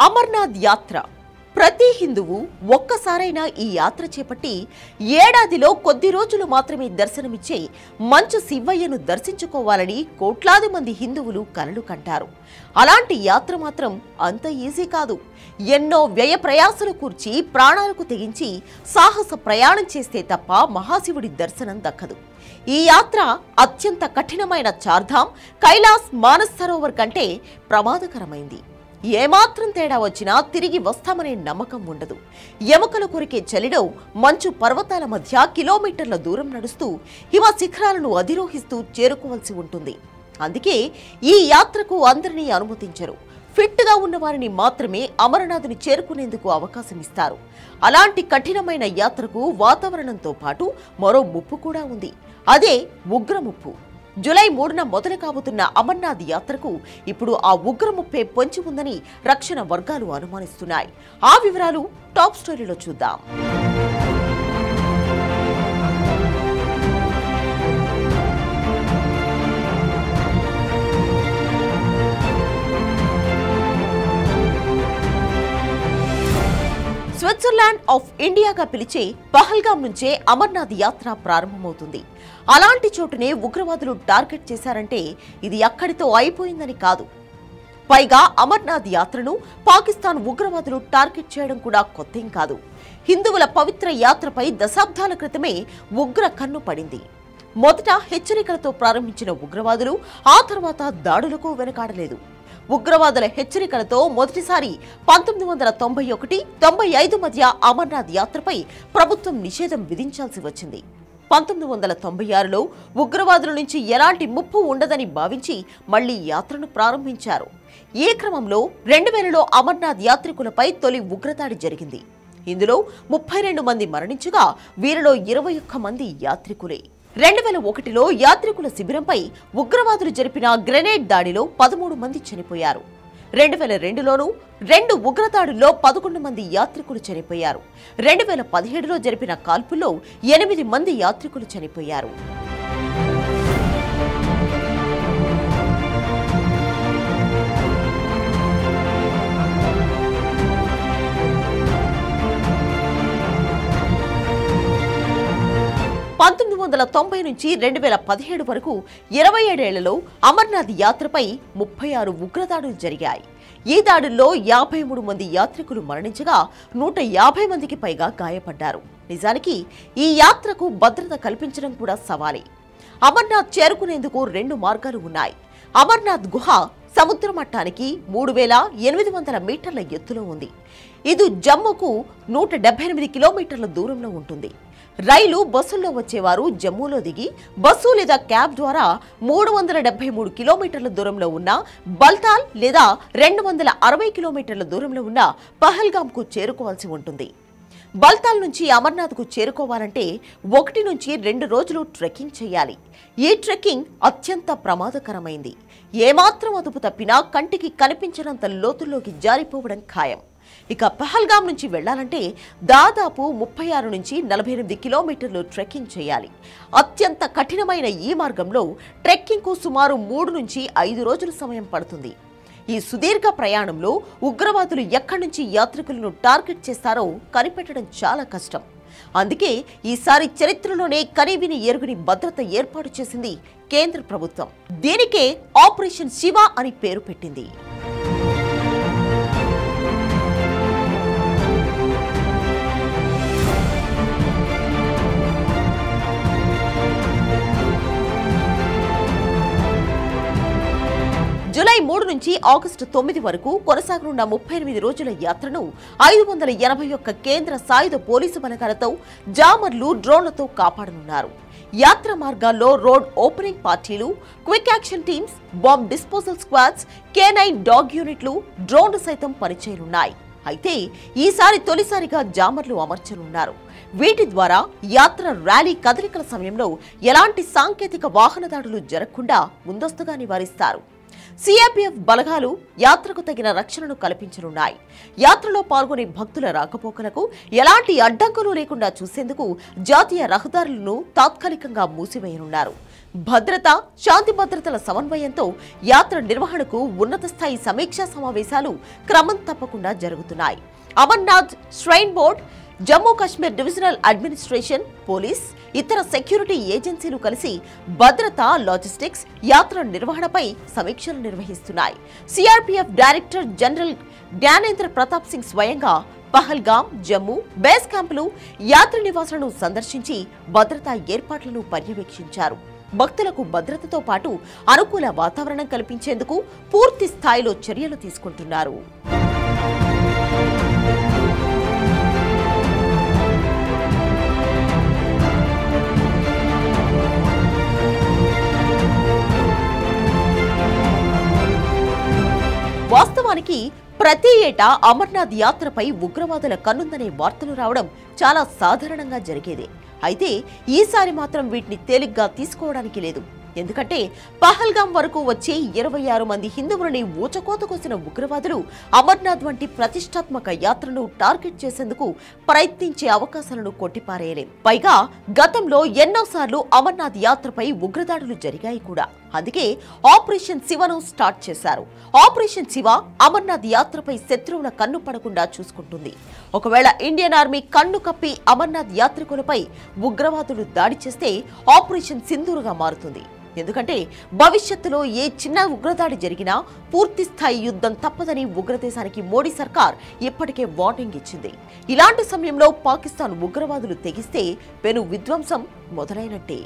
అమర్నాథ్ యాత్ర ప్రతి హిందువు ఒక్కసారైనా ఈ యాత్ర చేపట్టి ఏడాదిలో కొద్ది రోజులు మాత్రమే దర్శనమిచ్చే మంచు శివయ్యను దర్శించుకోవాలని కోట్లాది మంది హిందువులు కలలు కంటారు. అలాంటి యాత్ర మాత్రం అంత ఈజీ కాదు. ఎన్నో వ్యయ ప్రయాసలు కూర్చి ప్రాణాలకు తెగించి సాహస ప్రయాణం చేస్తే తప్ప మహాశివుడి దర్శనం దక్కదు. ఈ యాత్ర అత్యంత కఠినమైన చార్ధామ్ కైలాస్ మానస్ సరోవర్ కంటే ప్రమాదకరమైంది. ఏమాత్రం తేడా వచ్చినా తిరిగి వస్తామనే నమ్మకం ఉండదు. ఎముకలు కొరికే చలిలో మంచు పర్వతాల మధ్య కిలోమీటర్ల దూరం నడుస్తూ హిమ శిఖరాలను అధిరోహిస్తూ చేరుకోవాల్సి ఉంటుంది. అందుకే ఈ యాత్రకు అందరినీ అనుమతించరు. ఫిట్గా ఉన్న వారిని మాత్రమే అమరనాథుని చేరుకునేందుకు అవకాశం ఇస్తారు. అలాంటి కఠినమైన యాత్రకు వాతావరణంతో పాటు మరో ముప్పు కూడా ఉంది. అదే ఉగ్రముప్పు. జూలై 3న మొదలు కాబోతున్న అమర్నాథ్ యాత్రకు ఇప్పుడు ఆ ఉగ్రముప్పే పొంచి ఉందని రక్షణ వర్గాలు అనుమానిస్తున్నాయి. ఆ వివరాలు టాప్ స్టోరీలో చూద్దాం. స్విట్జర్లాండ్ ఆఫ్ ఇండియాగా పిలిచే పహల్గామ్ నుంచే అమర్నాథ్ యాత్ర ప్రారంభమవుతుంది. అలాంటి చోటునే ఉగ్రవాదులు టార్గెట్ చేశారంటే ఇది అక్కడితో అయిపోయిందని కాదు. పైగా అమర్నాథ్ యాత్రను పాకిస్తాన్ ఉగ్రవాదులు టార్గెట్ చేయడం కూడా కొత్తేం కాదు. హిందువుల పవిత్ర యాత్రపై దశాబ్దాల క్రితమే ఉగ్ర కన్ను పడింది. మొదట హెచ్చరికలతో ప్రారంభించిన ఉగ్రవాదులు ఆ తర్వాత దాడులకు వెనకాడలేదు. ఉగ్రవాదుల హెచ్చరికలతో మొదటిసారి 1991-95 మధ్య అమర్నాథ్ యాత్రపై ప్రభుత్వం నిషేధం విధించాల్సి వచ్చింది. 1996లో ఉగ్రవాదుల నుంచి ఎలాంటి ముప్పు ఉండదని భావించి మళ్లీ యాత్రను ప్రారంభించారు. ఈ క్రమంలో 2000లో అమర్నాథ్ యాత్రికులపై తొలి ఉగ్రదాడి జరిగింది. ఇందులో 32 మంది మరణించగా వీరిలో 21 మంది యాత్రికులే. 2001లో యాత్రికుల శిబిరంపై ఉగ్రవాదులు జరిపిన గ్రెనేడ్ దాడిలో 13 మంది చనిపోయారు. 2002లోనూ 2 ఉగ్రదాడుల్లో 11 మంది యాత్రికులు చనిపోయారు. 2017లో జరిపిన కాల్పుల్లో 8 మంది యాత్రికులు చనిపోయారు. నుంచి 2017 వరకు 27 ఏళ్లలో అమర్నాథ్ యాత్రపై 36 ఉగ్రదాడులు జరిగాయి. ఈ దాడుల్లో 53 మంది యాత్రికులు మరణించగా 150 మందికి పైగా గాయపడ్డారు. నిజానికి ఈ యాత్రకు భద్రత కల్పించడం కూడా సవాలే. అమర్నాథ్ చేరుకునేందుకు 2 మార్గాలు ఉన్నాయి. అమర్నాథ్ గుహ సముద్ర మట్టానికి 3800 మీటర్ల ఎత్తులో ఉంది. ఇది జమ్మూకు 178 కిలోమీటర్ల దూరంలో ఉంటుంది. రైలు బస్సుల్లో వచ్చేవారు జమ్మూలో దిగి బస్సు లేదా క్యాబ్ ద్వారా 373 కిలోమీటర్ల దూరంలో ఉన్న బల్తాల్ లేదా 260 కిలోమీటర్ల దూరంలో ఉన్న పహల్గామ్కు చేరుకోవాల్సి ఉంటుంది. బల్తాల్ నుంచి అమర్నాథ్కు చేరుకోవాలంటే 1 నుంచి 2 రోజులు ట్రెక్కింగ్ చేయాలి. ఈ ట్రెక్కింగ్ అత్యంత ప్రమాదకరమైంది. ఏమాత్రం అదుపు తప్పినా కంటికి కనిపించినంత లోతుల్లోకి జారిపోవడం ఖాయం. ఇక పహల్గామ్ నుంచి వెళ్లాలంటే దాదాపు 36 నుంచి 48 కిలోమీటర్లు ట్రెక్కింగ్ చేయాలి. అత్యంత కఠినమైన ఈ మార్గంలో ట్రెక్కింగ్కు సుమారు 3 నుంచి 5 రోజుల సమయం పడుతుంది. ఈ సుదీర్ఘ ప్రయాణంలో ఉగ్రవాదులు ఎక్కడి నుంచి యాత్రికులను టార్గెట్ చేస్తారో కనిపెట్టడం చాలా కష్టం. అందుకే ఈసారి చరిత్రలోనే కనీవిని ఎరుగుని భద్రత ఏర్పాటు చేసింది కేంద్ర ప్రభుత్వం. దీనికే ఆపరేషన్ శివ అని పేరు పెట్టింది. జూలై 3 నుంచి ఆగస్టు 9 వరకు కొనసాగనున్న 38 రోజుల యాత్రను 581 కేంద్ర సాయుధ పోలీసు బలగాలతో జామర్లు డ్రోన్లతో కాపాడనున్నారు. యాత్ర మార్గాల్లో రోడ్ ఓపెనింగ్ పార్టీలు, quick action teams, bomb disposal squads, K9 dog యూనిట్లు, డ్రోన్లు సైతం పనిచేయనున్నాయి. అయితే ఈసారి తొలిసారిగా జామర్లు అమర్చనున్నారు. వీటి ద్వారా యాత్ర ర్యాలీ కదలికల సమయంలో ఎలాంటి సాంకేతిక వాహన దాడులు జరగకుండా ముందస్తుగా నివారిస్తారు. సిఆర్పీఎఫ్ బలగాలు యాత్రకు తగిన రక్షణను కల్పించనున్నాయి. యాత్రలో పాల్గొనే భక్తుల రాకపోకలకు ఎలాంటి అడ్డంకులు లేకుండా చూసేందుకు జాతీయ రహదారులను తాత్కాలికంగా మూసివేయనున్నారు. భద్రత, శాంతి భద్రతల సమన్వయంతో యాత్ర నిర్వహణకు ఉన్నత స్థాయి సమీక్షా సమావేశాలు క్రమం తప్పకుండా జరుగుతున్నాయి. Amarnath shrine board, Jammu Kashmir divisional administration, police, ఇతర సెక్యూరిటీ ఏజెన్సీలు కలిసి భద్రత, లాజిస్టిక్స్, యాత్ర నిర్వహణపై సమీక్షలు నిర్వహిస్తున్నాయి. CRPF director general Gyanendra Pratap Singh స్వయంగా పహల్గాం, జమ్మూ బేస్ క్యాంపులు, యాత్రి నివాసాలను సందర్శించి భద్రతా ఏర్పాట్లను పర్యవేక్షించారు. భక్తులకు భద్రతతో పాటు అనుకూల వాతావరణం కల్పించేందుకు పూర్తి స్థాయిలో చర్యలు తీసుకుంటున్నారు. వాస్తవానికి ప్రతి ఏటా అమర్నాథ్ యాత్రపై ఉగ్రవాదుల కన్నుందనే వార్తలు రావడం చాలా సాధారణంగా జరిగేదే. అయితే ఈసారి మాత్రం వీటిని తేలిగ్గా తీసుకోవడానికి లేదు. ఎందుకంటే పహల్గాం వరకు వచ్చే 26 మంది హిందువులని ఊచకోత కోసిన ఉగ్రవాదులు అమర్నాథ్ వంటి ప్రతిష్టాత్మక యాత్రను టార్గెట్ చేసేందుకు ప్రయత్నించే అవకాశాలను కొట్టిపారేయలేం. పైగా గతంలో ఎన్నోసార్లు అమర్నాథ్ యాత్రపై ఉగ్రదాడులు జరిగాయి కూడా. అందుకే ఆపరేషన్ శివను స్టార్ట్ చేశారు. ఆపరేషన్ శివ అమర్నాథ్ యాత్రపై శత్రువుల కన్ను పడకుండా చూసుకుంటుంది. ఒకవేళ ఇండియన్ ఆర్మీ కన్ను కప్పి అమర్నాథ్ యాత్రికులపై ఉగ్రవాదులు దాడి చేస్తే ఆపరేషన్ సింధూర్గా మారుతుంది. ఎందుకంటే భవిష్యత్తులో ఏ చిన్న ఉగ్రదాడి జరిగినా పూర్తి స్థాయి యుద్ధం తప్పదని ఉగ్రదేశానికి మోడీ సర్కార్ ఇప్పటికే వార్నింగ్ ఇచ్చింది. ఇలాంటి సమయంలో పాకిస్తాన్ ఉగ్రవాదులు తెగిస్తే పెను విధ్వంసం మొదలైనట్టే.